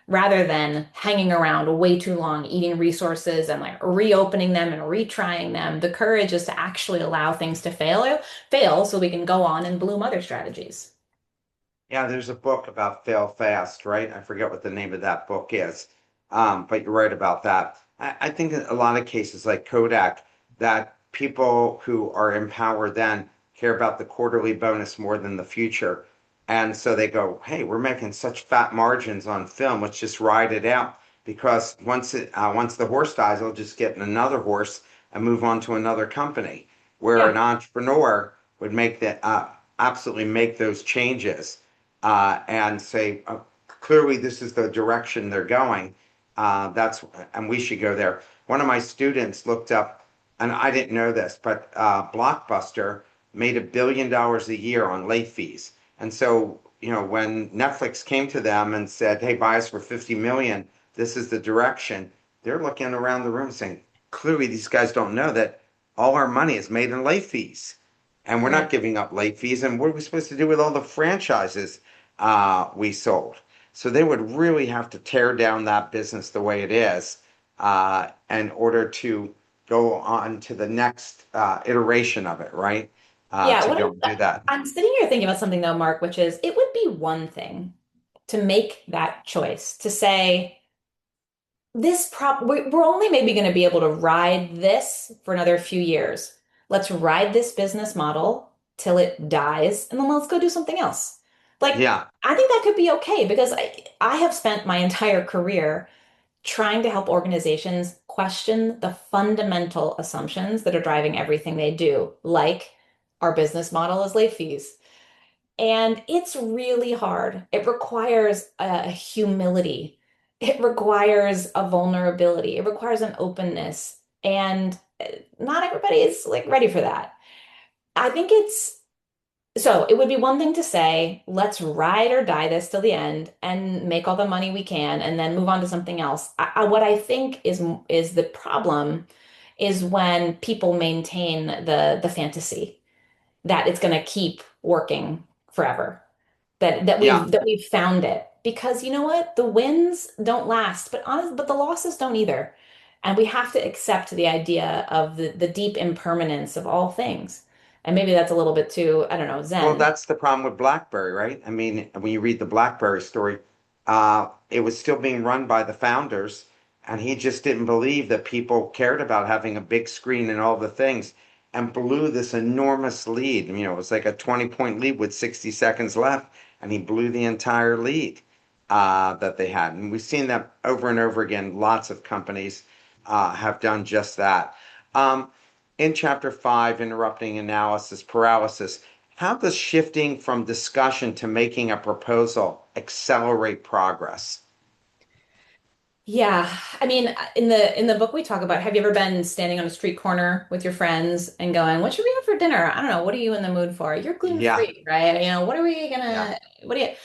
rather than hanging around way too long, eating resources and like reopening them and retrying them. The courage is to actually allow things to fail so we can go on and bloom other strategies. Yeah, there's a book about fail fast, right? I forget what the name of that book is. But you're right about that. I think in a lot of cases like Kodak, that people who are in power then care about the quarterly bonus more than the future. And so they go, hey, we're making such fat margins on film. Let's just ride it out because once the horse dies, they'll just get another horse and move on to another company. Where an Yeah. entrepreneur would make that absolutely make those changes and say, clearly this is the direction they're going. That's and we should go there. One of my students looked up, and I didn't know this, but Blockbuster made $1 billion a year on late fees. And so, when Netflix came to them and said, "Hey, buy us for 50 million, this is the direction," they're looking around the room saying, "Clearly, these guys don't know that all our money is made in late fees, and we're not Right. giving up late fees. And what are we supposed to do with all the franchises we sold?" So they would really have to tear down that business the way it is in order to go on to the next iteration of it, right? Yeah, To go and do that. I'm sitting here thinking about something though, Mark, which is it would be one thing to make that choice, to say we're only maybe going to be able to ride this for another few years. Let's ride this business model till it dies, and then let's go do something else. Like, Yeah. I think that could be okay because I have spent my entire career trying to help organizations question the fundamental assumptions that are driving everything they do, like our business model is late fees. And it's really hard. It requires a humility. It requires a vulnerability. It requires an openness. And not everybody is like ready for that. I think it's so it would be one thing to say, let's ride or die this till the end and make all the money we can and then move on to something else. What I think is the problem is when people maintain the fantasy that it's going to keep working forever, Yeah. that we've found it. Because you know what? The wins don't last, but the losses don't either. And we have to accept the idea of the deep impermanence of all things. And maybe that's a little bit too, I don't know, Well, Zen. that's the problem with BlackBerry, right? I mean, when you read the BlackBerry story, it was still being run by the founders, and he just didn't believe that people cared about having a big screen and all the things, and blew this enormous lead. It was like a 20-point lead with 60 seconds left, and he blew the entire lead that they had. And we've seen that over and over again. Lots of companies have done just that. Um, in chapter five, interrupting analysis paralysis, how does shifting from discussion to making a proposal accelerate progress? Yeah, I mean, in the book we talk about, have you ever been standing on a street corner with your friends and going, "What should we have for dinner? I don't know. What are you in the mood for? You're Yeah, gluten-free, right? What are we yeah. gonna, what do you?"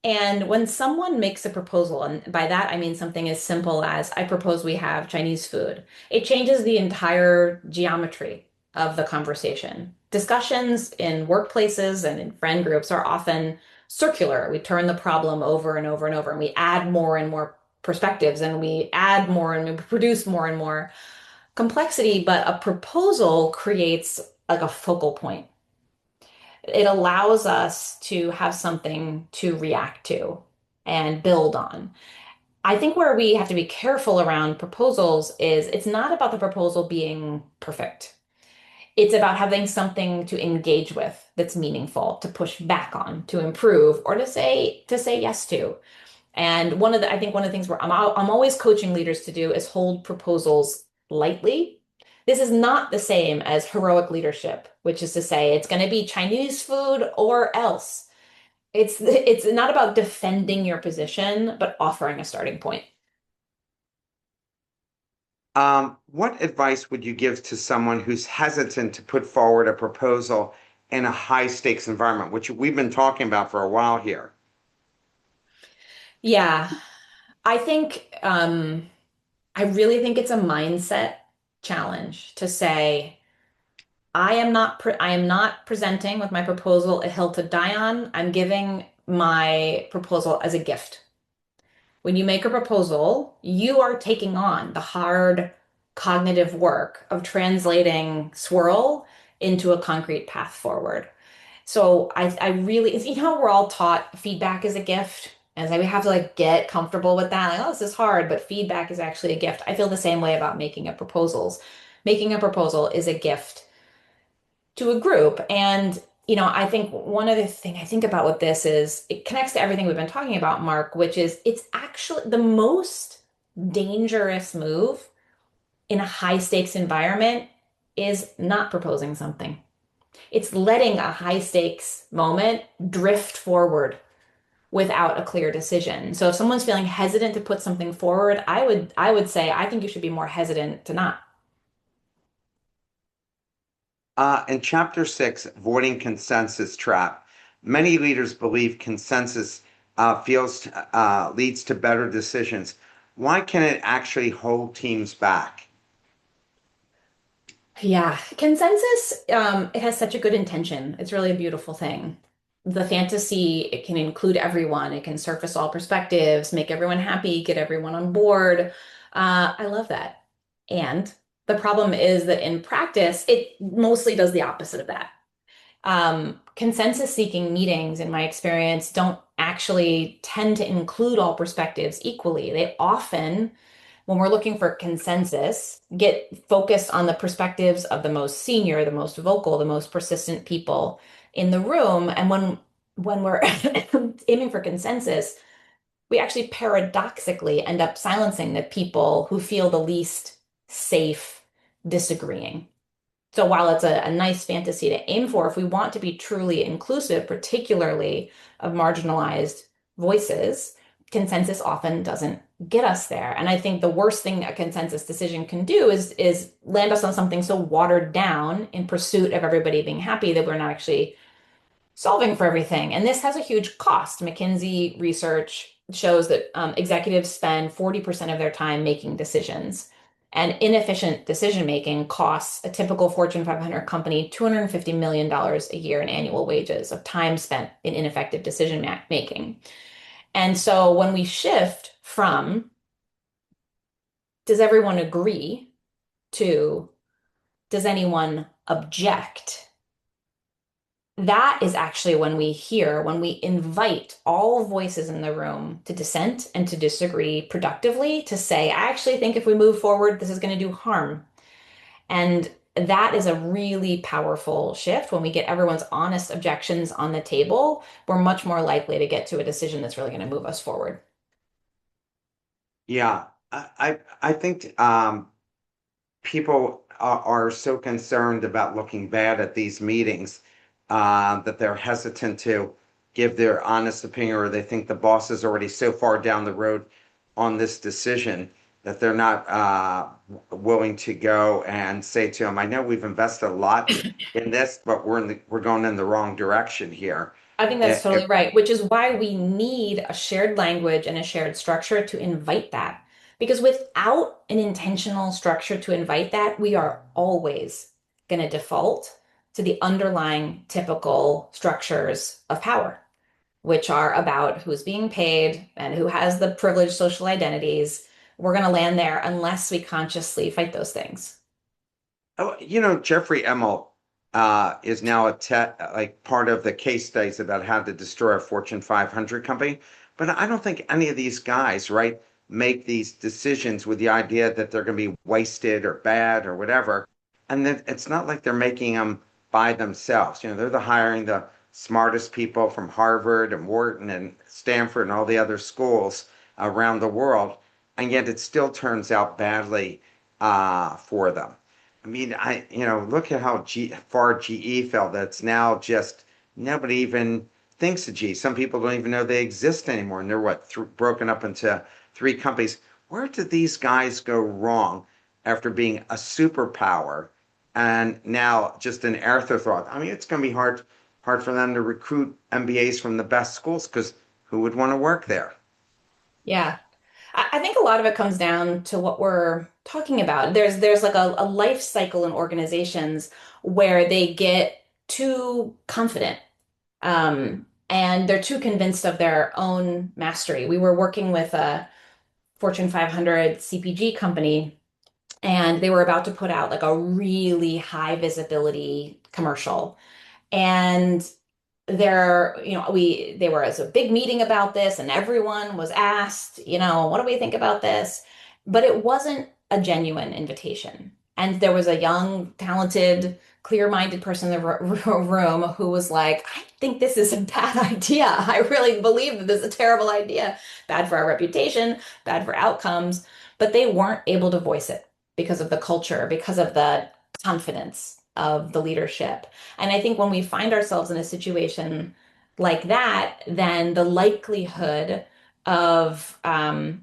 And when someone makes a proposal, and by that I mean something as simple as I propose we have Chinese food, it changes the entire geometry of the conversation. Discussions in workplaces and in friend groups are often circular. We turn the problem over and over and over, and we add more and more perspectives, and we add more and we produce more and more complexity. But a proposal creates like a focal point. It allows us to have something to react to and build on. I think where we have to be careful around proposals is it's not about the proposal being perfect. It's about having something to engage with that's meaningful, to push back on, to improve, or to say yes to. And I think one of the things where I'm always coaching leaders to do is hold proposals lightly. This is not the same as heroic leadership, which is to say it's going to be Chinese food or else. It's not about defending your position, but offering a starting point. What advice would you give to someone who's hesitant to put forward a proposal in a high stakes environment, which we've been talking about for a while here? Yeah, I think I really think it's a mindset challenge to say I am not presenting with my proposal a hill to die on. I'm giving my proposal as a gift. When you make a proposal, you are taking on the hard cognitive work of translating swirl into a concrete path forward. So I really, you know, how we're all taught feedback is a gift. And so we have to like get comfortable with that. Like, oh, this is hard, but feedback is actually a gift. I feel the same way about making a proposals. making a proposal is a gift to a group. And, I think one other thing I think about with this is it connects to everything we've been talking about, Mark, which is it's actually the most dangerous move in a high stakes environment is not proposing something. It's letting a high stakes moment drift forward without a clear decision. So if someone's feeling hesitant to put something forward, I would say I think you should be more hesitant to not. In chapter six, avoiding consensus trap, many leaders believe consensus feels leads to better decisions. Why can it actually hold teams back? Yeah, consensus, it has such a good intention. It's really a beautiful thing. The fantasy, it can include everyone. It can surface all perspectives, make everyone happy, get everyone on board. I love that. And the problem is that in practice, it mostly does the opposite of that. Consensus seeking meetings, in my experience, don't actually tend to include all perspectives equally. They often, when we're looking for consensus, get focused on the perspectives of the most senior, the most vocal, the most persistent people in the room. And when we're aiming for consensus, we actually paradoxically end up silencing the people who feel the least safe disagreeing. So while it's a nice fantasy to aim for, if we want to be truly inclusive, particularly of marginalized voices, consensus often doesn't get us there. And I think the worst thing a consensus decision can do is land us on something so watered down in pursuit of everybody being happy that we're not actually solving for everything. And this has a huge cost. McKinsey research shows that executives spend 40% of their time making decisions. And inefficient decision making costs a typical Fortune 500 company $250 million a year in annual wages of time spent in ineffective decision making. And so when we shift from does everyone agree to does anyone object? That is actually when we invite all voices in the room to dissent and to disagree productively, to say, I actually think if we move forward, this is going to do harm. And that is a really powerful shift. When we get everyone's honest objections on the table, we're much more likely to get to a decision that's really going to move us forward. Yeah, I think people are so concerned about looking bad at these meetings that they're hesitant to give their honest opinion, or they think the boss is already so far down the road on this decision that they're not willing to go and say to him, "I know we've invested a lot in this, but we're going in the wrong direction here." I think that's totally right, which is why we need a shared language and a shared structure to invite that. Because without an intentional structure to invite that, we are always going to default to the underlying typical structures of power, which are about who's being paid and who has the privileged social identities. We're going to land there unless we consciously fight those things. Oh, Jeffrey Emmel is now like part of the case studies about how to destroy a Fortune 500 company. But I don't think any of these guys, right, make these decisions with the idea that they're going to be wasted or bad or whatever. And then it's not like they're making them by themselves. They're hiring the smartest people from Harvard and Wharton and Stanford and all the other schools around the world. And yet it still turns out badly for them. I mean, look at how far GE fell. That's now just nobody even thinks of GE. Some people don't even know they exist anymore, and they're broken up into three companies. Where did these guys go wrong after being a superpower and now just an afterthought? I mean, it's going to be hard for them to recruit MBAs from the best schools because who would want to work there? Yeah. I think a lot of it comes down to what we're talking about. There's like a life cycle in organizations where they get too confident, and they're too convinced of their own mastery. We were working with a Fortune 500 CPG company, and they were about to put out like a really high visibility commercial. And there was a big meeting about this, and everyone was asked, what do we think about this? But it wasn't a genuine invitation. And there was a young, talented, clear-minded person in the room who was like, I think this is a bad idea. I really believe that this is a terrible idea, bad for our reputation, bad for outcomes. But they weren't able to voice it because of the culture, because of the confidence of the leadership. And I think when we find ourselves in a situation like that, then the likelihood of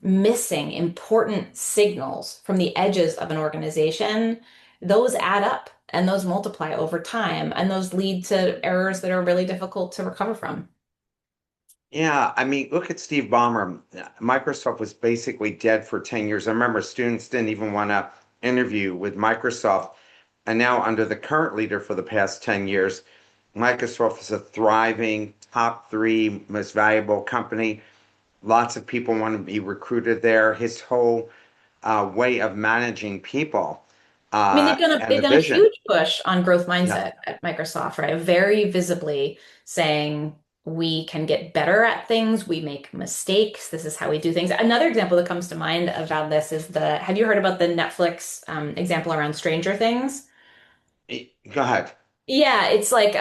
missing important signals from the edges of an organization, those add up and those multiply over time, and those lead to errors that are really difficult to recover from. Yeah, I mean, look at Steve Ballmer. Microsoft was basically dead for 10 years. I remember students didn't even want to interview with Microsoft. And now, under the current leader for the past 10 years, Microsoft is a thriving top three most valuable company. Lots of people want to be recruited there. His whole way of managing people I mean, they've done a and they've the done a vision. huge push on growth Yeah. mindset at Microsoft, right? Very visibly saying we can get better at things, we make mistakes, this is how we do things. Another example that comes to mind about this is have you heard about the Netflix example around Stranger Things? Go ahead. Yeah, it's like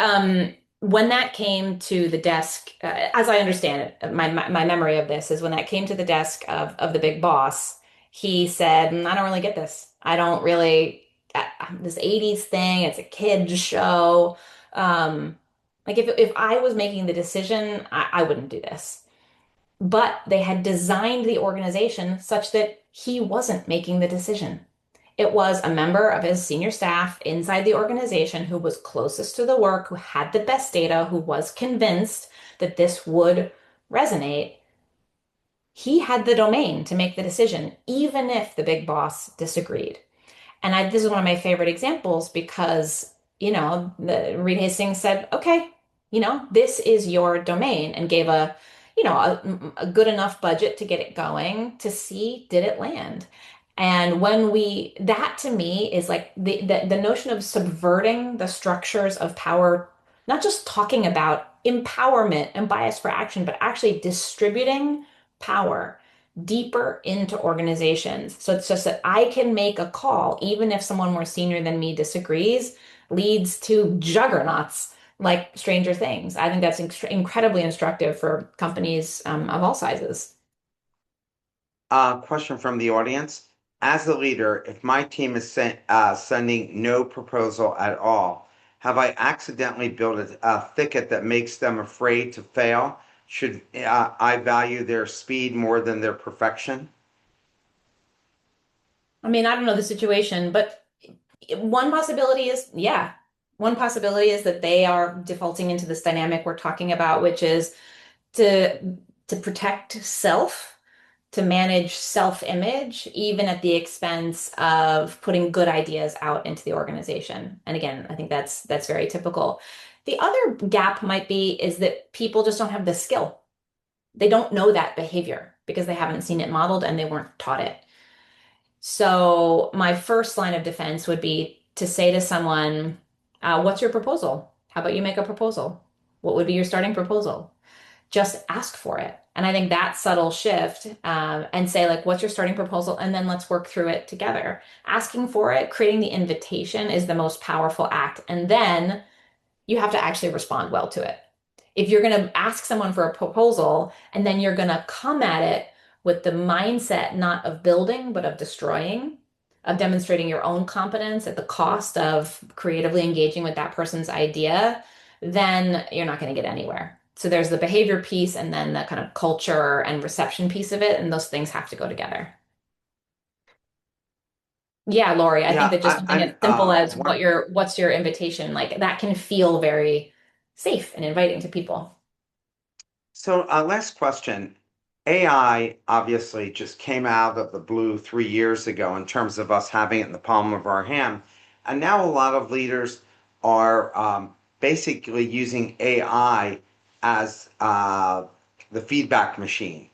when that came to the desk, as I understand it, my memory of this is when that came to the desk of the big boss, he said, I don't really get this. I don't really this 80s thing, it's a kid's show. Like if I was making the decision, I wouldn't do this. But they had designed the organization such that he wasn't making the decision. It was a member of his senior staff inside the organization who was closest to the work, who had the best data, who was convinced that this would resonate. He had the domain to make the decision, even if the big boss disagreed. And this is one of my favorite examples because, Reed Hastings said, okay, this is your domain and gave a good enough budget to get it going to see did it land. And that to me is like the notion of subverting the structures of power, not just talking about empowerment and bias for action, but actually distributing power deeper into organizations. So it's just that I can make a call, even if someone more senior than me disagrees, leads to juggernauts like Stranger Things. I think that's incredibly instructive for companies of all sizes. Question from the audience. As a leader, if my team is sending no proposal at all, have I accidentally built a thicket that makes them afraid to fail? Should I value their speed more than their perfection? I mean, I don't know the situation, but one possibility is, yeah, one possibility is that they are defaulting into this dynamic we're talking about, which is to protect self, to manage self-image, even at the expense of putting good ideas out into the organization. And again, I think that's very typical. The other gap might be is that people just don't have the skill. They don't know that behavior because they haven't seen it modeled and they weren't taught it. So my first line of defense would be to say to someone, what's your proposal? How about you make a proposal? What would be your starting proposal? Just ask for it. And I think that subtle shift and say, like, what's your starting proposal? And then let's work through it together. Asking for it, creating the invitation is the most powerful act. And then you have to actually respond well to it. If you're going to ask someone for a proposal and then you're going to come at it with the mindset not of building, but of destroying, of demonstrating your own competence at the cost of creatively engaging with that person's idea, then you're not going to get anywhere. So there's the behavior piece and then the kind of culture and reception piece of it, and those things have to go together. Yeah, Lori, I think Yeah, that just something as I'm simple as one. what's your invitation, like that can feel very safe and inviting to people. So, last question. AI obviously just came out of the blue 3 years ago in terms of us having it in the palm of our hand. And now a lot of leaders are basically using AI as the feedback machine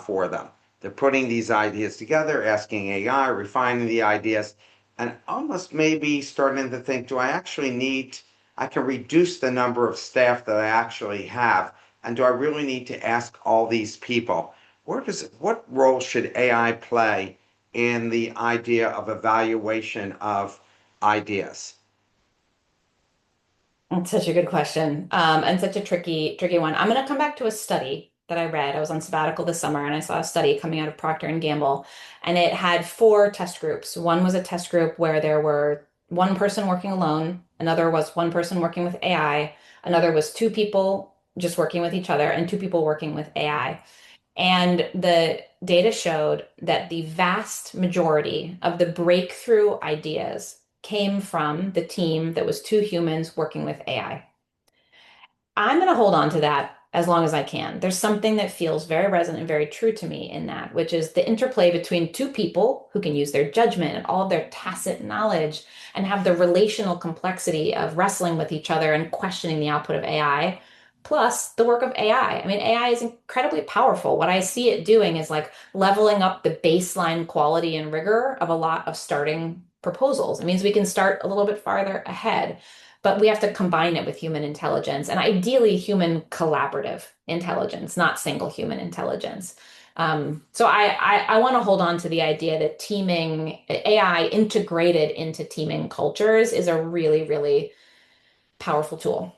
for them. They're putting these ideas together, asking AI, refining the ideas, and almost maybe starting to think, do I actually need, I can reduce the number of staff that I actually have, and do I really need to ask all these people? What role should AI play in the idea of evaluation of ideas? That's such a good question, and such a tricky one. I'm going to come back to a study that I read. I was on sabbatical this summer, and I saw a study coming out of Procter and Gamble, and it had four test groups. One was a test group where there were one person working alone, another was one person working with AI, another was two people just working with each other, and two people working with AI. And the data showed that the vast majority of the breakthrough ideas came from the team that was two humans working with AI. I'm going to hold on to that as long as I can. There's something that feels very resonant and very true to me in that, which is the interplay between two people who can use their judgment and all of their tacit knowledge and have the relational complexity of wrestling with each other and questioning the output of AI, plus the work of AI. I mean, AI is incredibly powerful. What I see it doing is like leveling up the baseline quality and rigor of a lot of starting proposals. It means we can start a little bit farther ahead, but we have to combine it with human intelligence and ideally human collaborative intelligence, not single human intelligence. So I want to hold on to the idea that teaming AI integrated into teaming cultures is a really, really powerful tool.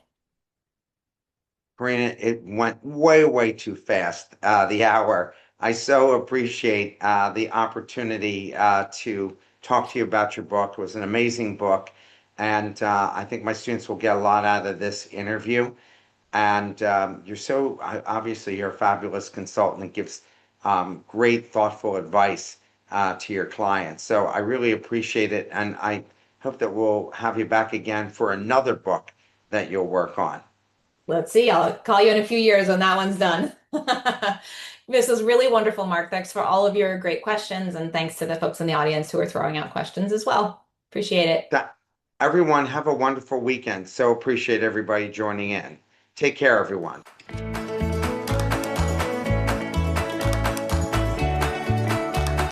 Karina, it went way, way too fast, the hour. I so appreciate the opportunity to talk to you about your book. It was an amazing book. And I think my students will get a lot out of this interview. And you're so, obviously, you're a fabulous consultant that gives great, thoughtful advice to your clients. So I really appreciate it. And I hope that we'll have you back again for another book that you'll work on. Let's see. I'll call you in a few years when that one's done. This is really wonderful, Mark. Thanks for all of your great questions, and thanks to the folks in the audience who are throwing out questions as well. Appreciate it. That everyone have a wonderful weekend. So appreciate everybody joining in. Take care, everyone.